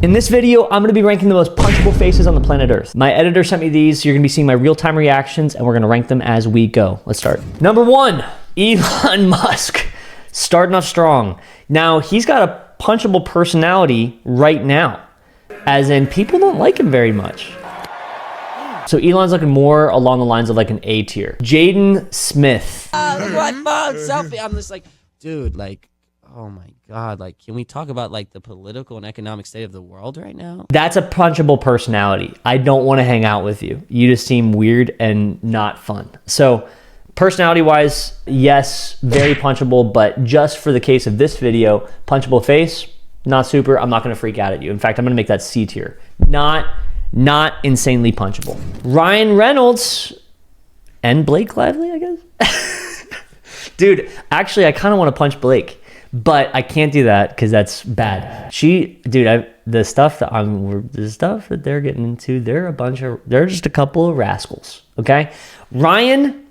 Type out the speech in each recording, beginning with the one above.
In this video, I'm gonna be ranking the most punchable faces on the planet Earth. My editor sent me these, so you're gonna be seeing my real-time reactions, and we're gonna rank them as we go. Let's start. Number 1, Elon Musk. Starting off strong. Now, he's got a punchable personality right now, as in people don't like him very much. So Elon's looking more along the lines of like an A tier. Jaden Smith. Look at my phone selfie. I'm just like, dude, like, oh my God, like, can we talk about like the political and economic state of the world right now? That's a punchable personality. I don't want to hang out with you. You just seem weird and not fun. So personality-wise, yes, very punchable, but just for the case of this video, punchable face, not super. I'm not going to freak out at you. In fact, I'm going to make that C tier. Not insanely punchable. Ryan Reynolds and Blake Lively, I guess. Dude, actually, I kind of want to punch Blake, but I can't do that because that's bad. The stuff that they're getting into, they're just a couple of rascals. Okay, Ryan,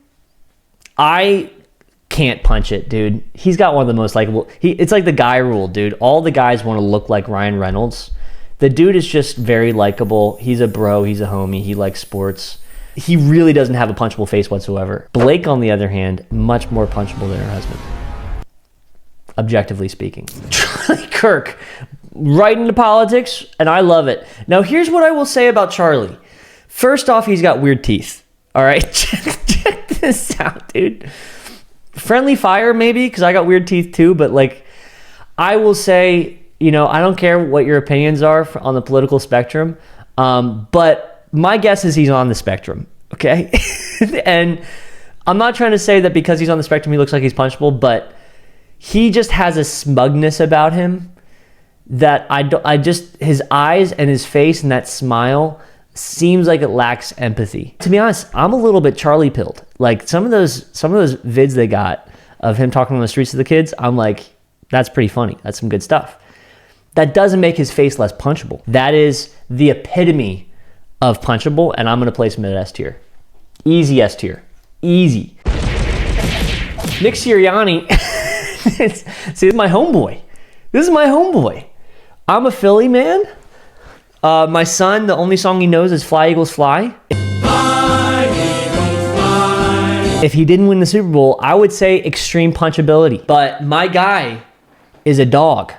I can't punch it, dude. He's got one of the most likable. It's like the guy rule, dude. All the guys want to look like Ryan Reynolds. The dude is just very likable. He's a bro. He's a homie. He likes sports. He really doesn't have a punchable face whatsoever. Blake, on the other hand, much more punchable than her husband. Objectively speaking. Charlie Kirk, right into politics, and I love it. Now, here's what I will say about Charlie. First off, he's got weird teeth. All right? Check this out, dude. Friendly fire, maybe, because I got weird teeth too, but like, I will say, you know, I don't care what your opinions are on the political spectrum, but my guess is he's on the spectrum, okay? And I'm not trying to say that because he's on the spectrum, he looks like he's punchable, but he just has a smugness about him that his eyes and his face and that smile seems like it lacks empathy. To be honest, I'm a little bit Charlie pilled. Like some of those vids they got of him talking on the streets to the kids, I'm like, that's pretty funny. That's some good stuff. That doesn't make his face less punchable. That is the epitome of punchable, and I'm gonna place him at S tier. Easy S tier. Easy. Nick Sirianni. See, this is my homeboy. This is my homeboy. I'm a Philly man. My son, the only song he knows is Fly Eagles Fly. Fly, Eagles, fly. If he didn't win the Super Bowl, I would say extreme punchability. But my guy is a dog,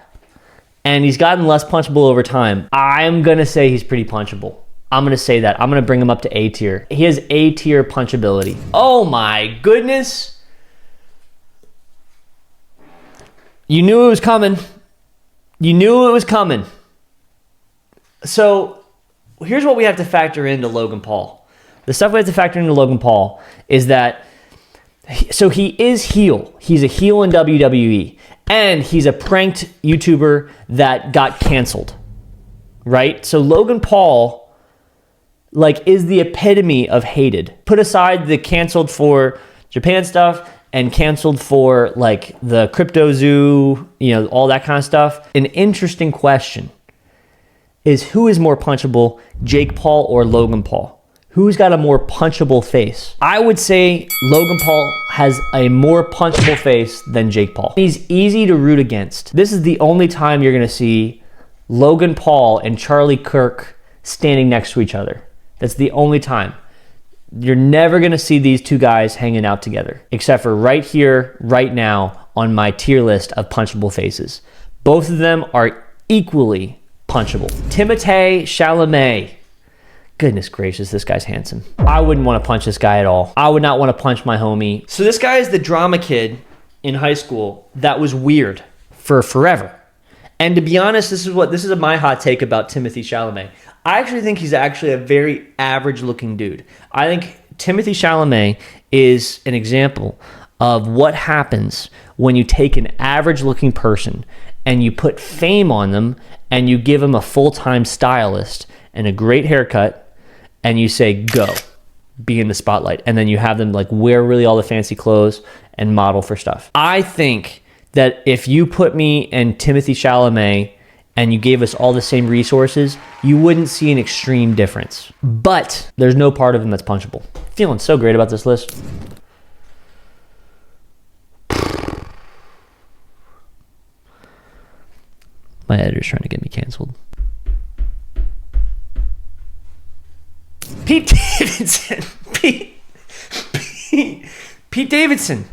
and he's gotten less punchable over time. I'm going to say he's pretty punchable. I'm going to say that. I'm going to bring him up to A tier. He has A tier punchability. Oh my goodness. You knew it was coming. You knew it was coming. So here's what we have to factor into Logan Paul. The stuff we have to factor into Logan Paul is that, so he is heel. He's a heel in WWE. And he's a pranked YouTuber that got canceled, right? So Logan Paul, like, is the epitome of hated. Put aside the canceled for Japan stuff and canceled for, like, the crypto zoo, you know, all that kind of stuff. An interesting question is, who is more punchable, Jake Paul or Logan Paul? Who's got a more punchable face? I would say Logan Paul has a more punchable face than Jake Paul. He's easy to root against. This is the only time you're gonna see Logan Paul and Charlie Kirk standing next to each other. That's the only time. You're never gonna see these two guys hanging out together, except for right here, right now, on my tier list of punchable faces. Both of them are equally punchable. Timothée Chalamet. Goodness gracious, this guy's handsome. I wouldn't want to punch this guy at all. I would not want to punch my homie. So this guy is the drama kid in high school that was weird for forever. And to be honest, this is my hot take about Timothée Chalamet. I actually think he's actually a very average looking dude. I think Timothée Chalamet is an example of what happens when you take an average looking person and you put fame on them and you give them a full-time stylist and a great haircut, and you say, go, be in the spotlight. And then you have them like wear really all the fancy clothes and model for stuff. I think that if you put me and Timothée Chalamet and you gave us all the same resources, you wouldn't see an extreme difference. But there's no part of him that's punchable. Feeling so great about this list. My editor's trying to get me canceled. Pete Davidson. Pete Davidson.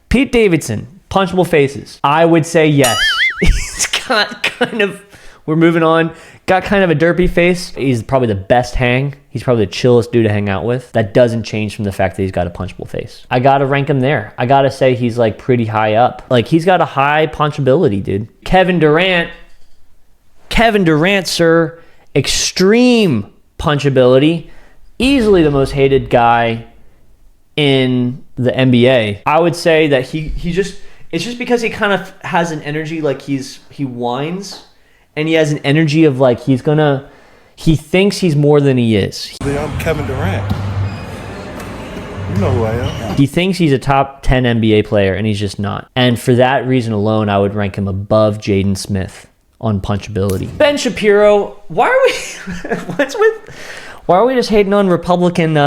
Pete Davidson. Punchable faces. I would say yes. He's got kind of, we're moving on, got kind of a derpy face. He's probably the best hang. He's probably the chillest dude to hang out with. That doesn't change from the fact that he's got a punchable face. I gotta rank him there. I gotta say he's like pretty high up. Like he's got a high punchability, dude. Kevin Durant, sir, extreme punchability. Easily the most hated guy in the NBA. I would say that it's just because he kind of has an energy like he whines, and he has an energy of like he thinks he's more than he is. I'm Kevin Durant. You know who I am. He thinks he's a top 10 NBA player, and he's just not. And for that reason alone, I would rank him above Jaden Smith on punchability. Ben Shapiro, why are we just hating on Republican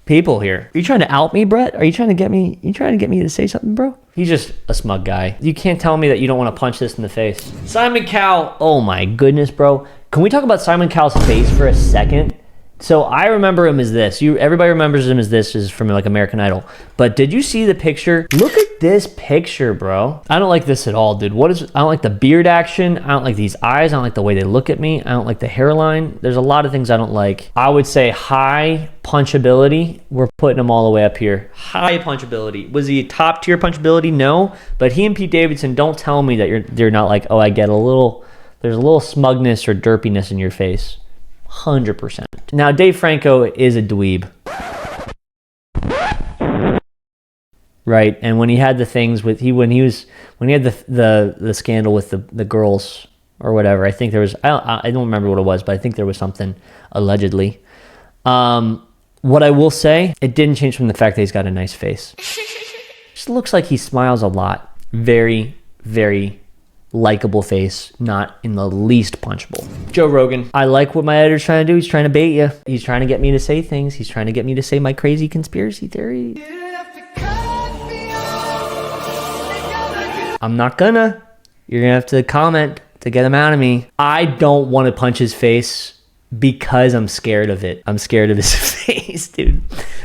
people here? Are you trying to out me, Brett? Are you trying to get me to say something, bro? He's just a smug guy. You can't tell me that you don't want to punch this in the face. Simon Cowell, oh my goodness, bro. Can we talk about Simon Cowell's face for a second? So I remember him as this. Everybody remembers him as this, is from like American Idol. But did you see the picture? Look at this picture, bro. I don't like this at all, dude. I don't like the beard action. I don't like these eyes. I don't like the way they look at me. I don't like the hairline. There's a lot of things I don't like. I would say high punchability. We're putting him all the way up here. High punchability. Was he top tier punchability? No. But he and Pete Davidson, don't tell me that they're not like, oh, I get there's a little smugness or derpiness in your face. 100%. Now, Dave Franco is a dweeb. Right? And when he had the things with when he had the scandal with the girls or whatever, I think there was I don't remember what it was, but I think there was something allegedly. What I will say, it didn't change from the fact that he's got a nice face. Just looks like he smiles a lot. Very, very likable face, not in the least punchable. Joe Rogan. I like what my editor's trying to do. He's trying to bait you. He's trying to get me to say things. He's trying to get me to say my crazy conspiracy theory. I'm not gonna. You're gonna have to comment to get him out of me. I don't want to punch his face because I'm scared of it. I'm scared of his face, dude.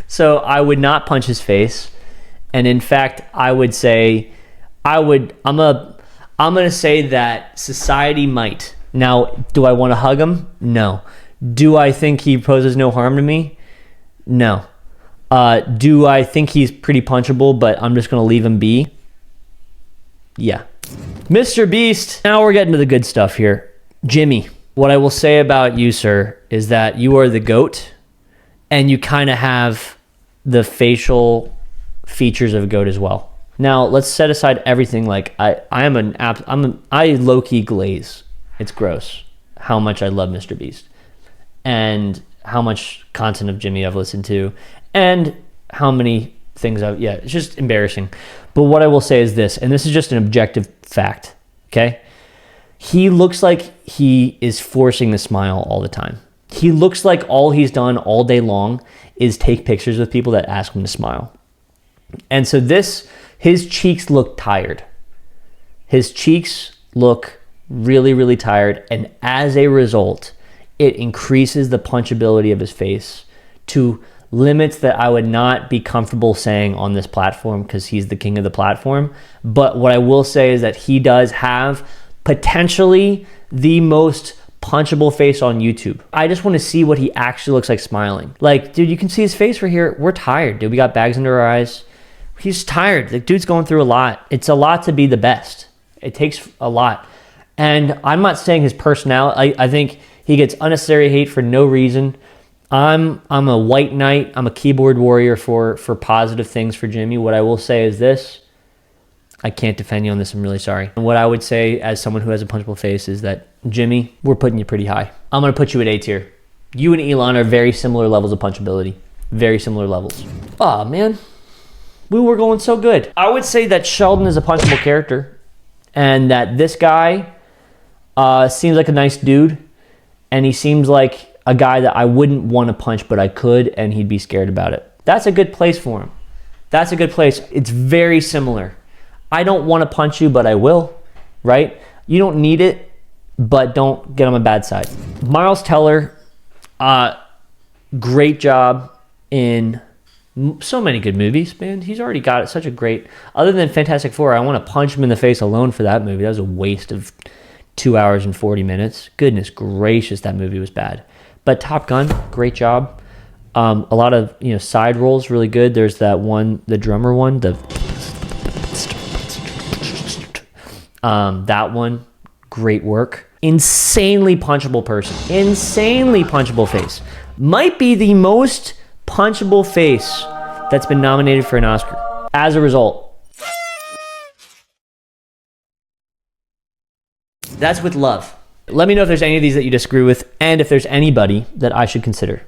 So I would not punch his face. And in fact, I would say I'm going to say that society might. Now, do I want to hug him? No. Do I think he poses no harm to me? No. Do I think he's pretty punchable, but I'm just going to leave him be? Yeah. Mr. Beast. Now we're getting to the good stuff here. Jimmy, what I will say about you, sir, is that you are the GOAT, and you kind of have the facial features of a GOAT as well. Now, let's set aside everything. Like I low-key glaze. It's gross how much I love Mr. Beast and how much content of Jimmy I've listened to and how many things it's just embarrassing. But what I will say is this, and this is just an objective fact, okay? He looks like he is forcing the smile all the time. He looks like all he's done all day long is take pictures with people that ask him to smile. And so his cheeks look tired. His cheeks look really, really tired. And as a result, it increases the punchability of his face to limits that I would not be comfortable saying on this platform because he's the king of the platform. But what I will say is that he does have potentially the most punchable face on YouTube. I just want to see what he actually looks like smiling. Like, dude, you can see his face right here. We're tired, dude. We got bags under our eyes. He's tired. The dude's going through a lot. It's a lot to be the best. It takes a lot. And I'm not saying his personality. I think he gets unnecessary hate for no reason. I'm a white knight. I'm a keyboard warrior for positive things for Jimmy. What I will say is this. I can't defend you on this. I'm really sorry. And what I would say as someone who has a punchable face is that, Jimmy, we're putting you pretty high. I'm going to put you at A tier. You and Elon are very similar levels of punchability. Very similar levels. Oh, man. We were going so good. I would say that Sheldon is a punchable character and that this guy seems like a nice dude, and he seems like a guy that I wouldn't want to punch, but I could, and he'd be scared about it. That's a good place for him. That's a good place. It's very similar. I don't want to punch you, but I will, right? You don't need it, but don't get on my bad side. Miles Teller Great job in so many good movies, man. He's already got such a great... Other than Fantastic Four, I want to punch him in the face alone for that movie. That was a waste of 2 hours and 40 minutes. Goodness gracious, that movie was bad. But Top Gun, great job. A lot of side roles, really good. There's that one, the drummer one, that one, great work. Insanely punchable person. Insanely punchable face. Might be the most punchable face that's been nominated for an Oscar. As a result, that's with love. Let me know if there's any of these that you disagree with, and if there's anybody that I should consider.